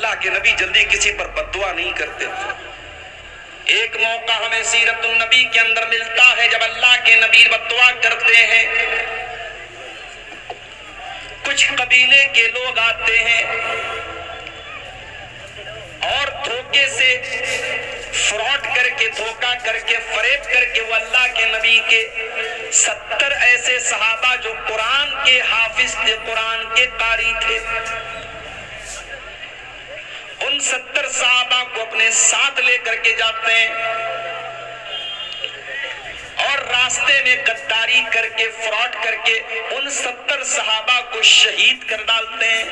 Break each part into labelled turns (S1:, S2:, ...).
S1: اللہ کے نبی جلدی کسی پر بد دعا نہیں کرتے تھے۔ ایک موقع ہمیں سیرت النبی کے اندر ملتا ہے جب اللہ کے نبی بد دعا کرتے ہیں، کچھ قبیلے کے لوگ آتے ہیں اور دھوکے سے فراڈ کر کے، دھوکہ کر کے، فریب کر کے وہ اللہ کے نبی کے 70 ایسے صحابہ جو قرآن کے حافظ تھے، قرآن کے قاری تھے، ان 70 صحابہ کو اپنے ساتھ لے کر کے جاتے ہیں اور راستے میں غداری کر کے، فراڈ کر کے ان 70 صحابہ کو شہید کر ڈالتے ہیں،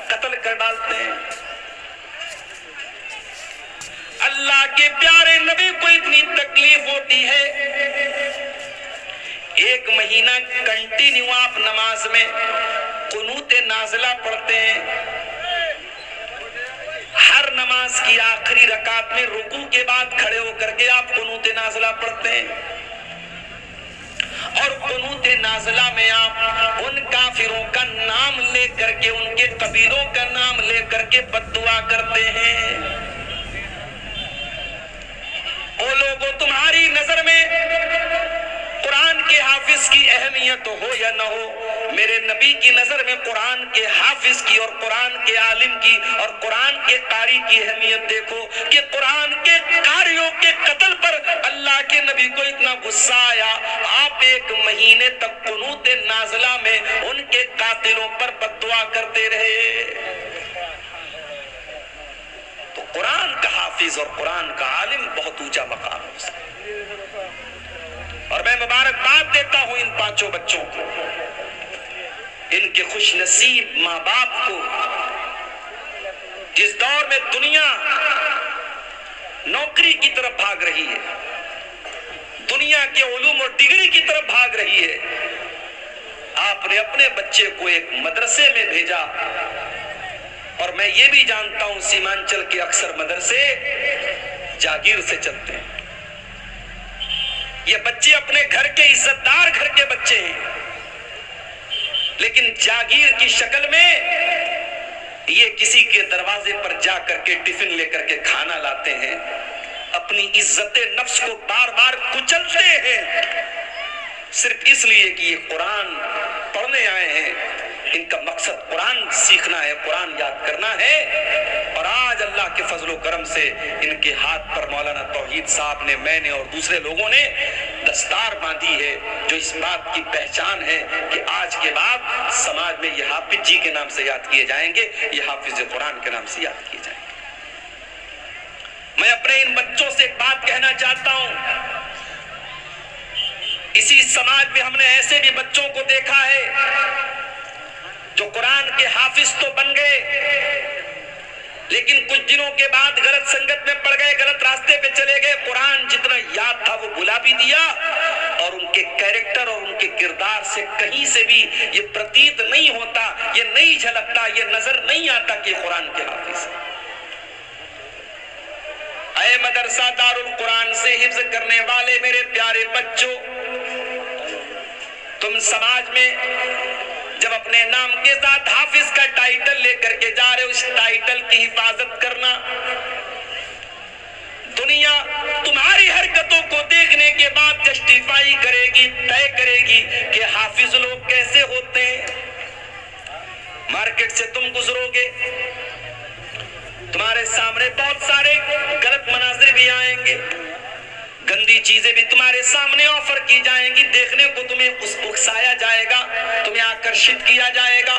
S1: قتل کر ڈالتے ہیں۔ اللہ کے پیارے نبی کو اتنی تکلیف ہوتی ہے، ایک مہینہ کنٹینیو آپ نماز میں قنوت نازلہ پڑھتے ہیں۔ ہر نماز کی آخری رکعت میں رکوع کے بعد کھڑے ہو کر کے آپ قنوت نازلہ پڑھتے ہیں، اور قنوت نازلہ میں آپ ان کافروں کا نام لے کر کے، ان کے قبیلوں کا نام لے کر کے بد دعا کرتے ہیں۔ وہ لوگوں تمہاری نظر میں قرآن کے حافظ کی اہمیت ہو یا نہ ہو، میرے نبی کی نظر میں قرآن کے حافظ کی اور قرآن کے عالم کی اور قرآن کے قاری کی اہمیت دیکھو کہ قرآن کے قاریوں کے قتل پر اللہ کے نبی کو اتنا غصہ آیا، آپ ایک مہینے تک قنوت نازلہ میں ان کے قاتلوں پر بد دعا کرتے رہے۔ تو قرآن کا حافظ اور قرآن کا عالم بہت اونچا مقام ہے، اور میں مبارکباد دیتا ہوں ان 5 بچوں کو، ان کے خوش نصیب ماں باپ کو، جس دور میں دنیا نوکری کی طرف بھاگ رہی ہے، دنیا کے علوم اور ڈگری کی طرف بھاگ رہی ہے، آپ نے اپنے بچے کو ایک مدرسے میں بھیجا۔ اور میں یہ بھی جانتا ہوں سیمانچل کے اکثر مدرسے جاگیر سے چلتے ہیں، یہ بچے اپنے گھر کے عزت دار گھر کے بچے ہیں، لیکن جاگیر کی شکل میں یہ کسی کے دروازے پر جا کر کے ٹفن لے کر کے کھانا لاتے ہیں، اپنی عزت نفس کو بار بار کچلتے ہیں، صرف اس لیے کہ یہ قرآن پڑھنے آئے ہیں، ان کا مقصد قرآن سیکھنا ہے، قرآن یاد کرنا ہے۔ اور آج اللہ کے فضل و کرم سے ان کے ہاتھ پر مولانا توحید صاحب نے، میں نے اور دوسرے لوگوں نے دستار باندھی ہے، جو اس بات کی پہچان ہے کہ آج کے بعد سماج میں یہ حافظ جی کے نام سے یاد کیے جائیں گے، یہ حافظ قرآن کے نام سے یاد کیے جائیں گے۔ میں اپنے ان بچوں سے ایک بات کہنا چاہتا ہوں، اسی سماج میں ہم نے ایسے بھی بچوں کو دیکھا ہے جو قرآن کے حافظ تو بن گئے، لیکن کچھ دنوں کے بعد غلط سنگت میں پڑ گئے، غلط راستے پہ چلے گئے، قرآن جتنا یاد تھا وہ بھلا بھی دیا، اور ان کے کیریکٹر اور ان کے کردار سے کہیں سے بھی یہ پرتیت نہیں ہوتا، یہ نہیں جھلکتا، یہ نظر نہیں آتا کہ قرآن کے حافظ ہیں۔ اے مدرسہ دار القرآن سے حفظ کرنے والے میرے پیارے بچوں، تم سماج میں جب اپنے نام کے ساتھ حافظ کا ٹائٹل لے کر کے جا رہے ہو، اس ٹائٹل کی حفاظت کرنا۔ دنیا تمہاری حرکتوں کو دیکھنے کے بعد جسٹیفائی کرے گی، طے کرے گی کہ حافظ لوگ کیسے ہوتے ہیں۔ مارکیٹ سے تم گزرو گے، تمہارے سامنے بہت سارے غلط مناظر بھی آئیں گے، گندی چیزیں بھی تمہارے سامنے آفر کی جائیں گی، دیکھنے کو تمہیں اکسایا جائے گا، تمہیں آکرشت کیا جائے گا،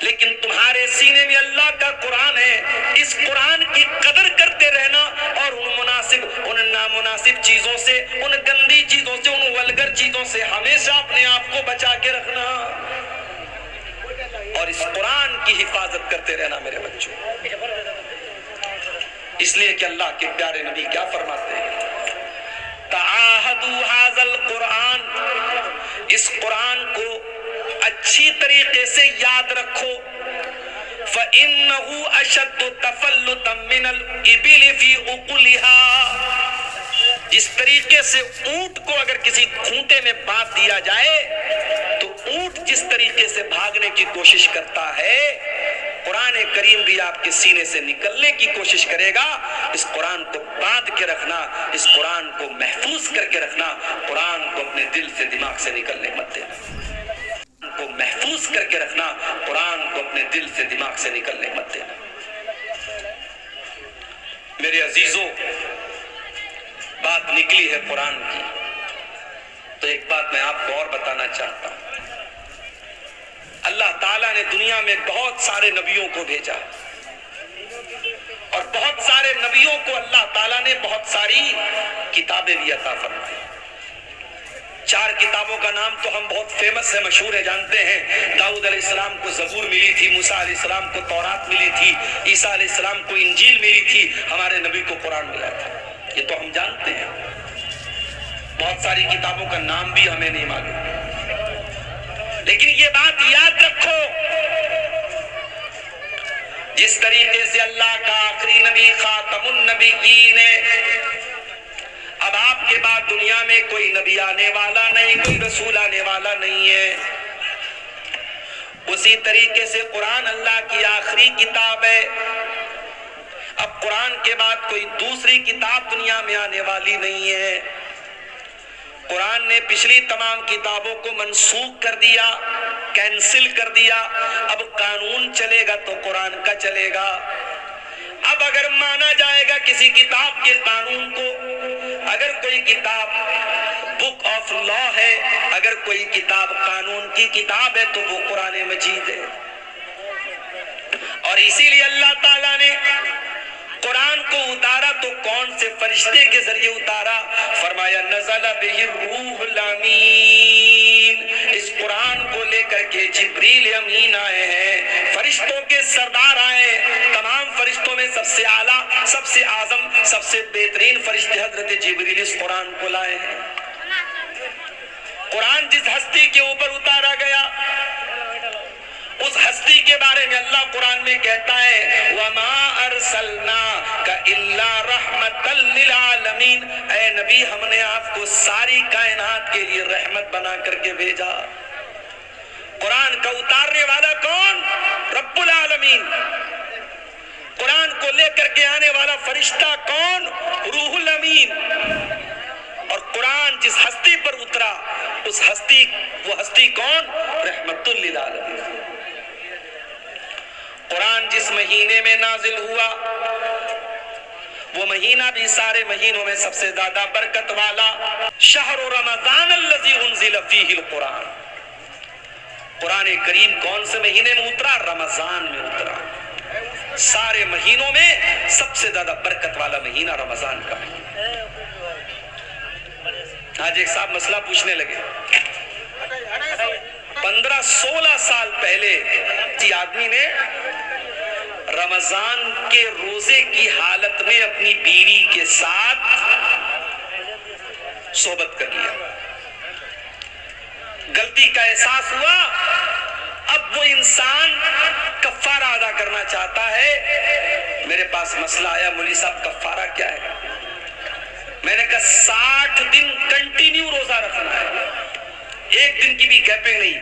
S1: لیکن تمہارے سینے میں اللہ کا قرآن ہے، اس قرآن کی قدر کرتے رہنا، اور ان نامناسب چیزوں سے، ان گندی چیزوں سے، ان ولگر چیزوں سے ہمیشہ اپنے آپ کو بچا کے رکھنا، اور اس قرآن کی حفاظت کرتے رہنا میرے بچوں۔ اس لیے کہ اللہ کے پیارے نبی کیا فرماتے ہیں، تعاہدوا ھذا القرآن، اس قرآن کو اچھی طریقے سے یاد رکھو، فَإِنَّهُ أَشَدُّ تَفَلُّتًا مِّنَ الْإِبِلِ فِي عُقُلِهَا، جس طریقے سے اونٹ کو اگر کسی کھونٹے میں باندھ دیا جائے تو اونٹ جس طریقے سے بھاگنے کی کوشش کرتا ہے، قرآن کریم بھی آپ کے سینے سے نکلنے کی کوشش کرے گا، اس قرآن کو باندھ کے رکھنا، اس قرآن کو محفوظ کر کے رکھنا، قرآن کو اپنے دل سے دماغ سے نکلنے مت دینا، کو محفوظ کر کے رکھنا، قرآن کو اپنے دل سے دماغ سے نکلنے مت دینا۔ میرے عزیزوں، بات نکلی ہے قرآن کی، تو ایک بات میں آپ کو اور بتانا چاہتا ہوں۔ اللہ تعالیٰ نے دنیا میں بہت سارے نبیوں کو بھیجا، اور بہت سارے نبیوں کو اللہ تعالیٰ نے بہت ساری کتابیں بھی عطا فرمائی۔ 4 کتابوں کا نام تو ہم بہت فیمس ہے، مشہور ہے، جانتے ہیں۔ داؤد علیہ السلام کو زبور ملی تھی، موسیٰ علیہ السلام کو تورات ملی تھی، عیسیٰ علیہ السلام کو انجیل ملی تھی، ہمارے نبی کو قرآن ملا تھا، یہ تو ہم جانتے ہیں۔ بہت ساری کتابوں کا نام بھی ہمیں نہیں معلوم، لیکن یہ بات یاد رکھو، جس طریقے سے اللہ کا آخری نبی خاتم النبیین ہے، اب آپ کے بعد دنیا میں کوئی نبی آنے والا نہیں، کوئی رسول آنے والا نہیں ہے، اسی طریقے سے قرآن اللہ کی آخری کتاب ہے۔ اب قرآن کے بعد کوئی دوسری کتاب دنیا میں آنے والی نہیں ہے۔ قرآن نے پچھلی تمام کتابوں کو منسوخ کر دیا، کینسل کر دیا، اب قانون چلے گا تو قرآن کا چلے گا۔ اب اگر مانا جائے گا کسی کتاب کے قانون کو، اگر کوئی کتاب بک آف لا ہے، اگر کوئی کتاب قانون کی کتاب ہے، تو وہ قرآن مجید ہے۔ اور اسی لیے اللہ تعالیٰ نے قرآن کو اتارا تو کون سے فرشتے کے ذریعے اتارا؟ فرمایا نزل بہ الروح الامین، اس قرآن کو لے کر کے جبریل امین آئے ہیں، فرشتوں کے سردار آئے، تمام فرشتوں میں سب سے اعلیٰ، سب سے اعظم، سب سے بہترین فرشتے حضرت جبریل اس قرآن کو لائے ہیں۔ قرآن جس ہستی کے اوپر اتارا گیا، اس ہستی کے بارے میں اللہ قرآن میں کہتا ہے وَمَا أَرْسَلْنَاكَ إِلَّا رَحْمَةً لِلْعَالَمِينَ، اے نبی ہم نے آپ کو ساری کائنات کے لیے رحمت بنا کر کے بھیجا۔ قرآن کا اتارنے والا کون؟ رب العالمین۔ قرآن کو لے کر کے آنے والا فرشتہ کون؟ روح الامین۔ اور قرآن جس ہستی پر اترا، اس ہستی، وہ ہستی کون؟ رحمت للعالمین۔ قرآن جس مہینے میں نازل ہوا، وہ مہینہ بھی سارے مہینوں میں سب سے زیادہ برکت والا، شہر رمضان الذی انزل فیہ القرآن۔ قرآن کریم کون سے مہینے میں اترا؟ رمضان میں اترا۔ سارے مہینوں میں سب سے زیادہ برکت والا مہینہ رمضان کا مہینہ۔ آج ایک صاحب مسئلہ پوچھنے لگے، 15-16 سال پہلے کسی آدمی نے رمضان کے روزے کی حالت میں اپنی بیوی کے ساتھ صحبت کر لیا، غلطی کا احساس ہوا، اب وہ انسان کفارہ ادا کرنا چاہتا ہے۔ میرے پاس مسئلہ آیا، مولوی صاحب کفارہ کیا ہے؟ میں نے کہا 60 دن کنٹینیو روزہ رکھنا ہے، ایک دن کی بھی گیپنگ نہیں۔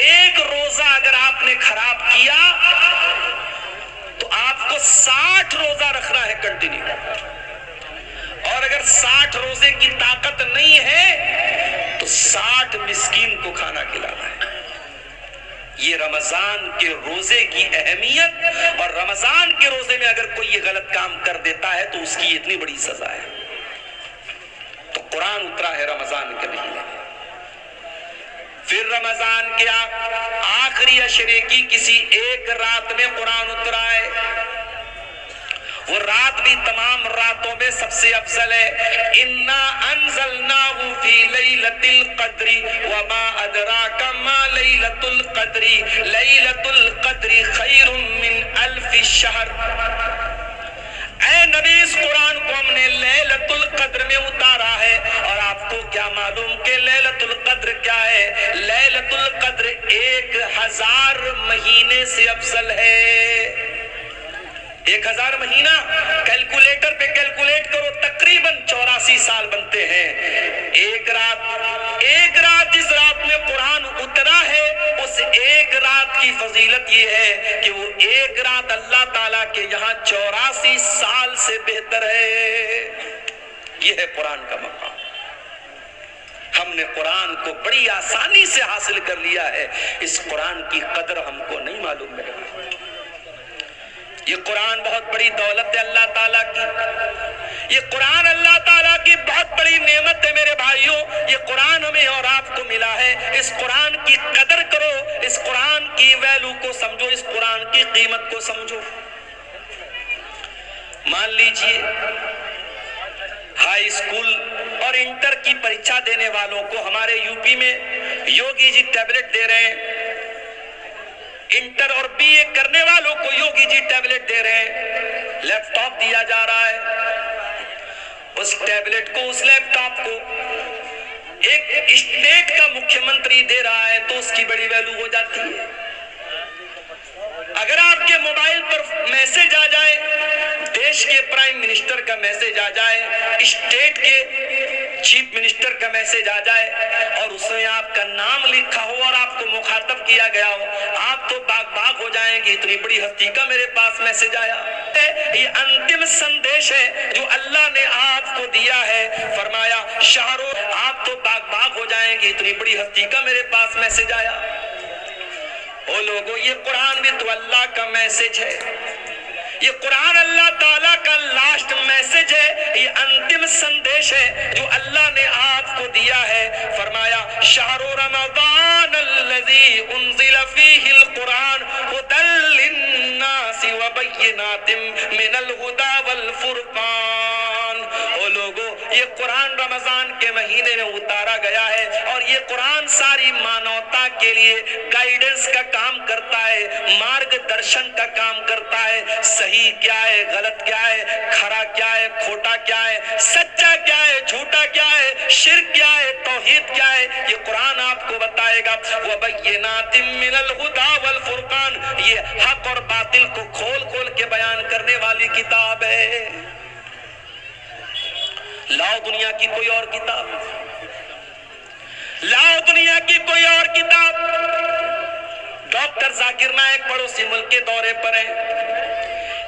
S1: ایک روزہ اگر آپ نے خراب کیا تو آپ کو 60 روزہ رکھنا ہے کنٹینیو، اور اگر 60 روزے کی طاقت نہیں ہے تو 60 مسکین کو کھانا کھلانا ہے۔ یہ رمضان کے روزے کی اہمیت، اور رمضان کے روزے میں اگر کوئی یہ غلط کام کر دیتا ہے تو اس کی اتنی بڑی سزا ہے۔ تو قرآن اترا ہے رمضان کے مہینے میں۔ پھر رمضان کے آخری عشرے کی کسی ایک رات میں قرآن اترا ہے، وہ رات بھی تمام راتوں میں سب سے افضل ہے۔ اِنَّا أَنزَلْنَاهُ فِي لَيْلَةِ الْقَدْرِ وَمَا أَدْرَاكَ مَا لَيْلَةُ الْقَدْرِ لَيْلَةُ الْقَدْرِ خَيْرٌ مِّنْ أَلْفِ الشَّهْرِ۔ اے نبی اس قرآن کو ہم نے لیلۃ القدر میں اتارا ہے، اور آپ کو کیا معلوم کہ لیلۃ القدر کیا ہے؟ لیلۃ القدر 1000 مہینے سے افضل ہے۔ 1000 مہینہ کیلکولیٹر پہ کیلکولیٹ کرو، تقریباً 84 سال بنتے ہیں۔ ایک رات جس رات میں قرآن اترا ہے، اس اس ایک رات کی فضیلت یہ ہے کہ وہ ایک رات اللہ تعالیٰ کے یہاں 84 سال سے بہتر ہے. یہ ہے قرآن کا مقام. ہم نے قرآن کو بڑی آسانی سے حاصل کر لیا ہے. اس قرآن کی قدر ہم کو نہیں معلوم ہے. یہ قرآن بہت بڑی دولت ہے اللہ تعالیٰ کی. یہ قرآن اللہ تعالیٰ کی بہت بڑی نعمت ہے میرے بھائیوں. یہ قرآن ہمیں اور آپ کو ملا ہے. اس قرآن کی قدر کرو, اس قرآن کی ویلو کو سمجھو, اس قرآن کی قیمت کو سمجھو. مان لیجئے ہائی اسکول اور انٹر کی پریچھا دینے والوں کو ہمارے یو پی میں یوگی جی ٹیبلٹ دے رہے ہیں. انٹر اور بی اے کرنے والوں کو یوگی جی ٹیبلٹ دے رہے ہیں, لیپ ٹاپ دیا جا رہا ہے. اس ٹیبلٹ کو, اس لیپ ٹاپ کو ایک اسٹیٹ کا مکھیہ منتری دے رہا ہے تو اس کی بڑی ویلو ہو جاتی ہے. اگر آپ کے موبائل پر میسج آ جائے, دیش کے پرائم منسٹر کا میسج آ جائے, اسٹیٹ کے چیف منسٹر کا میسج آ جائے اور اس میں آپ کا نام لکھا ہو اور آپ کو مخاطب کیا گیا ہو, آپ تو باغ باغ ہو جائیں گے, اتنی بڑی ہستی کا میرے پاس میسج آیا. یہ انتم سندیش ہے جو اللہ نے آپ کو دیا ہے. فرمایا شہروں, آپ تو باغ باغ ہو جائیں گے, اتنی بڑی ہستی کا میرے پاس میسج آیا. او لوگوں, یہ قرآن بھی تو اللہ کا میسج ہے. یہ قرآن اللہ تعالیٰ کا لاسٹ میسج ہے, یہ انتم سندیش ہے جو اللہ نے آپ کو دیا ہے. فرمایا شہر رمضان الذی انزل فیہ القرآن ھدی للناس وبینات من الہدی والفرقان. او لوگو, یہ قرآن رمضان کے مہینے میں اتارا گیا ہے اور یہ قرآن ساری مانوتا کے لیے گائیڈنس کا کام کرتا ہے, مارگ درشن کا کام کرتا ہے. صحیح کیا ہے, غلط کیا ہے, کھرا کیا ہے, کھوٹا کیا ہے, سچا کیا ہے, جھوٹا کیا ہے, شرک کیا ہے, توحید کیا ہے, یہ قرآن آپ کو بتائے گا. وَبَيِّنَاتٍ مِّنَ الْهُدَى وَالْفُرْقَانِ, یہ حق اور باطل کو کھول کھول کے بیان کرنے والی کتاب ہے. لاؤ دنیا کی کوئی اور کتاب, لاؤ دنیا کی کوئی اور کتاب. ڈاکٹر ذاکر نائک پڑوسی ملک کے دورے پر ہیں.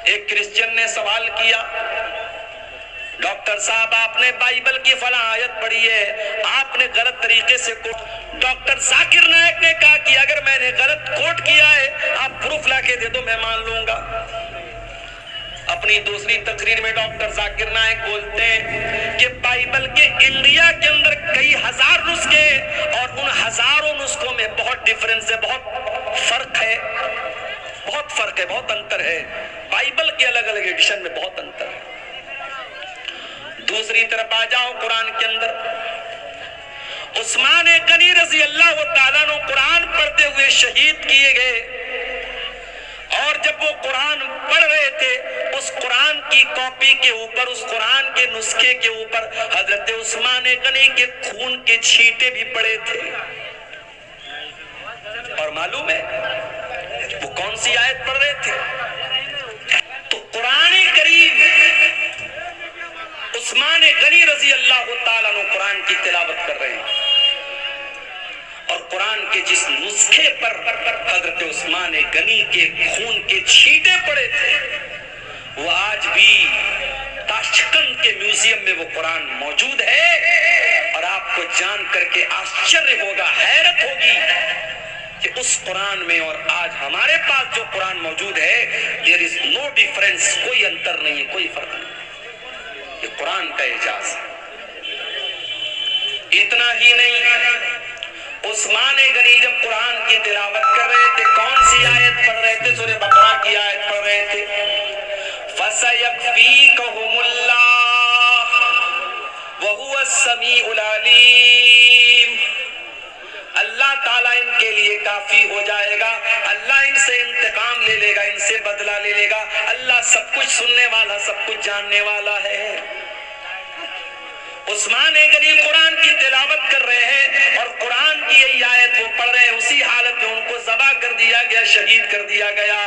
S1: ایک کرسچن نے سوال کیا, ڈاکٹر صاحب آپ نے بائبل کی فلاں آیت پڑھی ہے, آپ نے غلط طریقے سے کوٹ. ڈاکٹر ذاکر نائک نے کہا کہ اگر میں نے غلط کوٹ کیا ہے آپ پروف لا کے دے دو, میں مان لوں گا. اپنی دوسری تقریر میں ڈاکٹر ذاکر نائک بولتے ہیں کہ بائبل کے انڈیا کے اندر کئی ہزار نسخے اور ان ہزاروں نسخوں میں بہت ڈیفرنس ہے, بہت فرق ہے, بہت فرق ہے, بہت انتر ہے. بائبل کے الگ الگ ایڈیشن میں بہت انتر ہے. دوسری طرف آ جاؤ قرآن کے اندر, عثمان غنی رضی اللہ تعالیٰ عنہ قرآن پڑھتے ہوئے شہید کیے گئے. اور جب وہ قرآن پڑھ رہے تھے, اس قرآن کی کاپی کے اوپر, اس قرآن کے نسخے کے اوپر حضرت عثمان غنی کے خون کے چھینٹے بھی پڑے تھے. اور معلوم ہے وہ کون سی آیت پڑھ رہے تھے؟ تو قرآن کریم, عثمان غنی رضی اللہ تعالیٰ عنہ قرآن کی تلاوت کر رہے ہیں اور قرآن کے جس نسخے پر حضرت عثمان غنی کے خون کے چھینٹے پڑے تھے وہ آج بھی تاشقند کے میوزیم میں وہ قرآن موجود ہے. اور آپ کو جان کر کے آشچر ہوگا, حیرت ہوگی کہ اس قرآن میں اور آج ہمارے پاس جو قرآن موجود ہے, there is no difference, کوئی انتر نہیں ہے, کوئی فرق نہیں. یہ قرآن کا اعجاز ہے. اتنا ہی نہیں, عثمان غنی جب قرآن کی تلاوت کر رہے تھے, کون سی آیت پڑھ رہے تھے؟ سورہ بقرہ کی آیت پڑھ رہے تھے. فَسَيَكْفِيكَهُمُ اللَّهُ وَهُوَ السَّمِيعُ الْعَلِيمُ. اللہ تعالیٰ ان کے لیے کافی ہو جائے گا, اللہ ان سے انتقام لے لے گا, ان سے بدلہ لے لے گا. اللہ سب کچھ سننے والا, سب کچھ جاننے والا ہے. عثمان غنی قرآن کی تلاوت کر رہے ہیں اور قرآن کی یہی آیت وہ پڑھ رہے ہیں, اسی حالت میں ان کو ذبح کر دیا گیا, شہید کر دیا گیا.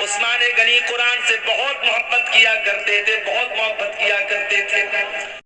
S1: عثمان غنی قرآن سے بہت محبت کیا کرتے تھے, بہت محبت کیا کرتے